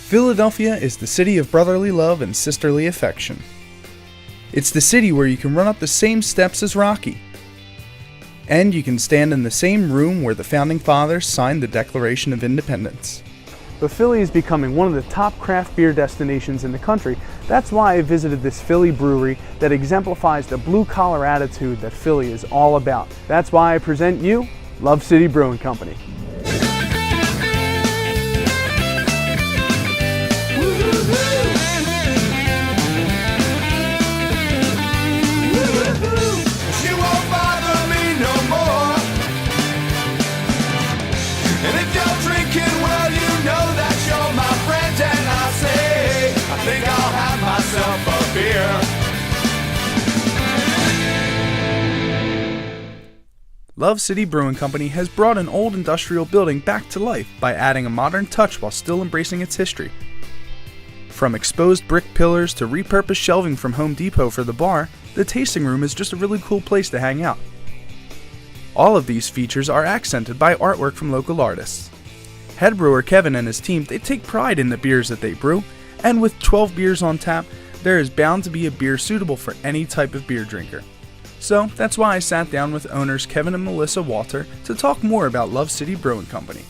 Philadelphia is the city of brotherly love and sisterly affection. It's the city where you can run up the same steps as Rocky. And you can stand in the same room where the Founding Fathers signed the Declaration of Independence. But Philly is becoming one of the top craft beer destinations in the country. That's why I visited this Philly brewery that exemplifies the blue-collar attitude that Philly is all about. That's why I present you Love City Brewing Company. Love City Brewing Company has brought an old industrial building back to life by adding a modern touch while still embracing its history. From exposed brick pillars to repurposed shelving from Home Depot for the bar, the tasting room is just a really cool place to hang out. All of these features are accented by artwork from local artists. Head brewer Kevin and his team, they take pride in the beers that they brew, and with 12 beers on tap, there is bound to be a beer suitable for any type of beer drinker. So that's why I sat down with owners Kevin and Melissa Walter to talk more about Love City Brewing Company.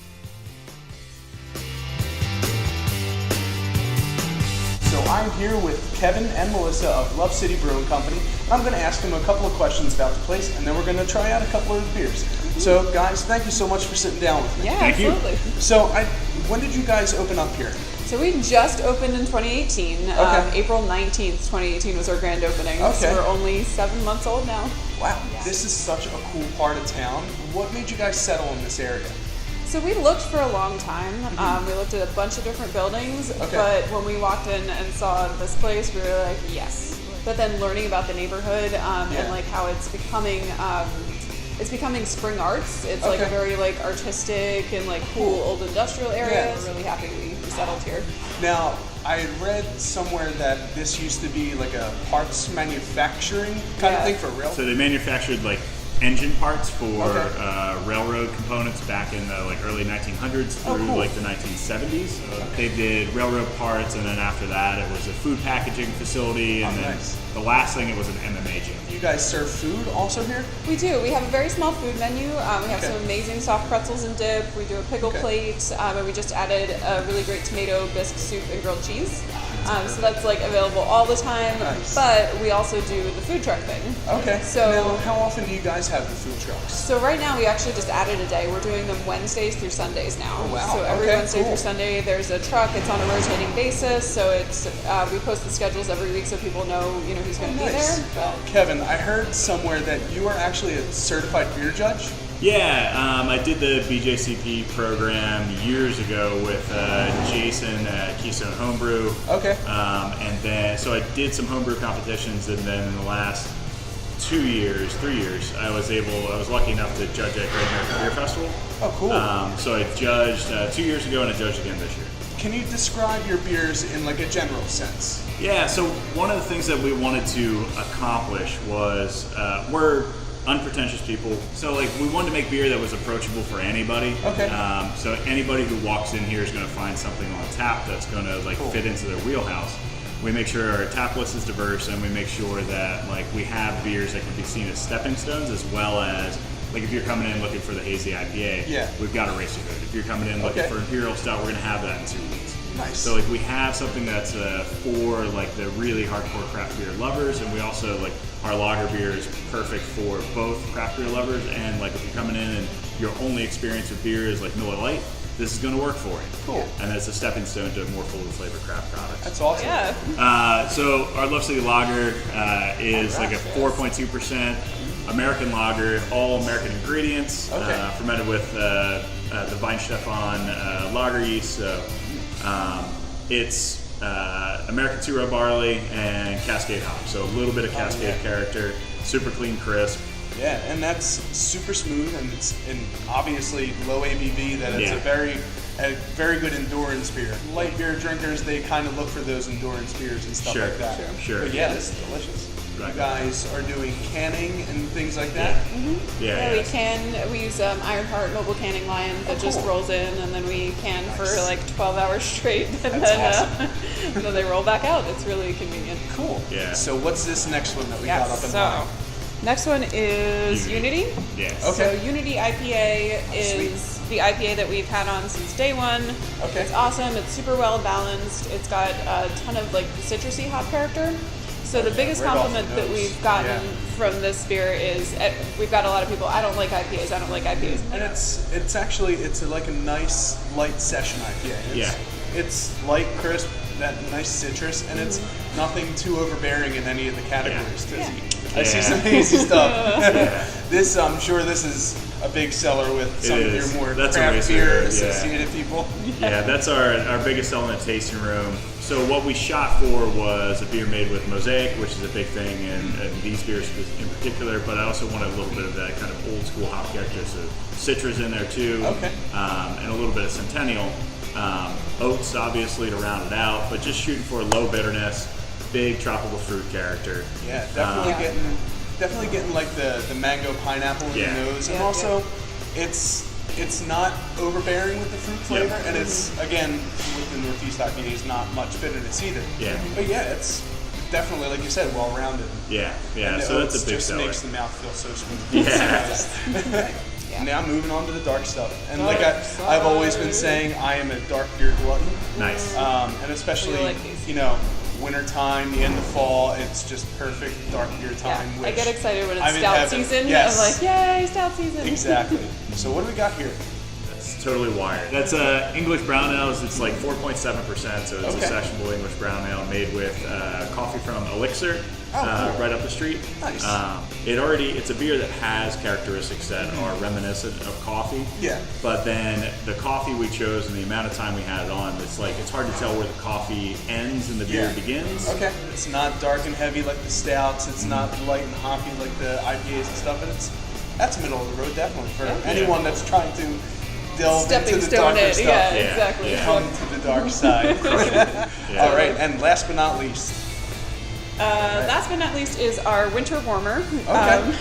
So I'm here with Kevin and Melissa of Love City Brewing Company. I'm going to ask them a couple of questions about the place, and then we're going to try out a couple of the beers. So guys, thank you so much for sitting down with me. Yeah, absolutely. So when did you guys open up here? So we just opened in 2018. Okay. April 19th, 2018 was our grand opening. Okay. So we're only 7 months old now. Wow, Yeah. This is such a cool part of town. What made you guys settle in this area? So we looked for a long time. We looked at a bunch of different buildings, Okay. but when we walked in and saw this place, we were like, yes. But then learning about the neighborhood and like how it's becoming spring arts. It's like a very like artistic and like cool old industrial area. Yeah. We're really happy we settled here. Now, I read somewhere that this used to be like a parts manufacturing kind of thing for real. So they manufactured like engine parts for railroad components back in the like early 1900s through like the 1970s. They did railroad parts, and then after that it was a food packaging facility, and then the last thing it was an MMA gym. You guys serve food also here? We do. We have a very small food menu. We have some amazing soft pretzels and dip. We do a pickle plate, and we just added a really great tomato bisque soup and grilled cheese. So that's like available all the time. Nice. But we also do the food truck thing. Okay. So now, how often do you guys have the food trucks? So right now we actually just added a day. We're doing them Wednesdays through Sundays now. Oh, wow. So every Wednesday through Sunday there's a truck. It's on a rotating basis. So it's we post the schedules every week so people know who's going to be there. But Kevin, I heard somewhere that you are actually a certified beer judge. Yeah, I did the BJCP program years ago with Jason at Keystone Homebrew. Okay. And then, so I did some homebrew competitions, and then in the last 3 years, I was lucky enough to judge at Great American Beer Festival. Oh, cool. So I judged 2 years ago, and I judged again this year. Can you describe your beers in like a general sense? Yeah, so one of the things that we wanted to accomplish was we're unpretentious people, so like we wanted to make beer that was approachable for anybody. Okay. So anybody who walks in here is going to find something on tap that's going to like fit into their wheelhouse. We make sure our tap list is diverse, and we make sure that like we have beers that can be seen as stepping stones, as well as like if you're coming in looking for the hazy IPA, we've got a Racer Hood. If you're coming in looking for Imperial Stout, we're going to have that in 2 weeks. Nice. So like we have something that's for like the really hardcore craft beer lovers, and we also like our lager beer is perfect for both craft beer lovers and like if you're coming in and your only experience with beer is like Miller Lite, this is going to work for you. Cool. And it's a stepping stone to more fully flavored craft products. That's awesome. yeah. So our Love City Lager is like a 4.2% American lager, all American ingredients, fermented with the Weihenstephan lager yeast. So it's American two-row barley and Cascade hops, so a little bit of Cascade character, super clean, crisp. Yeah, and that's super smooth, and it's obviously low ABV. That it's a very good endurance beer. Light beer drinkers, they kind of look for those endurance beers and stuff like that. Sure. But yeah, this is delicious. you guys are doing canning and things like that. Yeah, we can. We use Iron Heart mobile canning line that just rolls in, and then we can for like 12 hours straight, and then they roll back out. It's really convenient. Cool. Yeah. So what's this next one that we got up and running? Next one is Unity. Yes. Okay. So Unity IPA is the IPA that we've had on since day one. Okay. It's awesome. It's super well balanced. It's got a ton of like citrusy hop character. So the biggest compliment that we've gotten from this beer is we've got a lot of people, I don't like IPAs, I don't like IPAs. And it's actually like a nice light session IPA. It's light, crisp, that nice citrus, and it's nothing too overbearing in any of the categories. I see some hazy stuff. This, I'm sure this is a big seller with some of your more craft beer associated people. Yeah, that's our biggest seller in the tasting room. So what we shot for was a beer made with Mosaic, which is a big thing in these beers in particular, but I also wanted a little bit of that kind of old school hop character, so citrus in there too, and a little bit of Centennial. Oats obviously to round it out, but just shooting for low bitterness, big tropical fruit character. Yeah, definitely getting like the mango pineapple in the nose, and also it's not overbearing with the fruit flavor, and it's again with the Northeast IPAs not much bitterness either. But it's definitely, like you said, well rounded. And so that's a big just seller. Makes the mouth feel so smooth. Now moving on to the dark stuff, and like I've always been saying, I am a dark beer glutton. Nice. And especially winter time, the end of fall, it's just perfect dark beer time. I get excited when it's stout season. I'm like, yay, stout season. Exactly. So what do we got here? That's totally wired. That's English brown ales. It's like 4.7%, so it's a sessionable English brown ale made with coffee from Elixir, right up the street. Nice. It's a beer that has characteristics that are reminiscent of coffee. But then the coffee we chose and the amount of time we had it on, it's hard to tell where the coffee ends and the beer begins. It's not dark and heavy like the stouts. It's not light and hoppy like the IPAs and stuff. And that's middle of the road definitely for anyone that's trying to delve into the darker stuff. Exactly. Come to the dark side. All right, and last but not least. Last but not least is our winter warmer.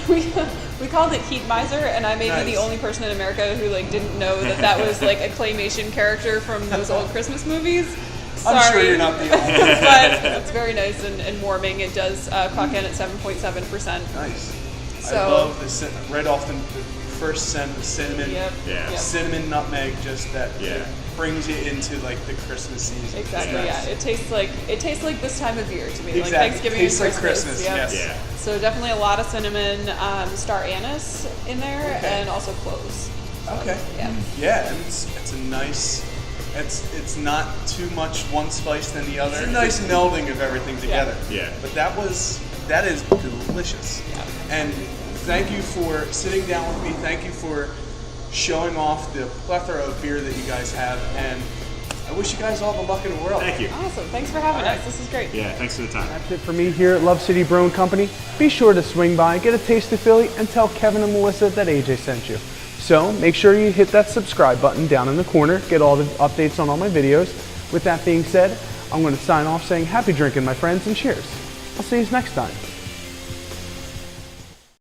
We called it Heat Miser, and I may be the only person in America who didn't know that was like a claymation character from those old Christmas movies. Sorry. I'm sure you're not the only one. But it's very nice and warming. It does clock in at 7.7%. Nice. So, I love the right off the first scent of cinnamon. Cinnamon, nutmeg, just that brings you into the Christmas season. Exactly. It tastes like this time of year to me. Exactly. Like Thanksgiving Tastes and like Christmas. Christmas. So definitely a lot of cinnamon, star anise in there, and also cloves. Yeah, and it's a nice. It's not too much one spice than the other. It's a nice melding of everything together. But that is delicious. And thank you for sitting down with me. Thank you for showing off the plethora of beer that you guys have. And I wish you guys all the luck in the world. Thank you. Awesome. Thanks for having us. This is great. Yeah, thanks for the time. That's it for me here at Love City Brewing Company. Be sure to swing by, get a taste of Philly, and tell Kevin and Melissa that AJ sent you. So make sure you hit that subscribe button down in the corner, get all the updates on all my videos. With that being said, I'm going to sign off saying happy drinking, my friends, and cheers. I'll see you next time.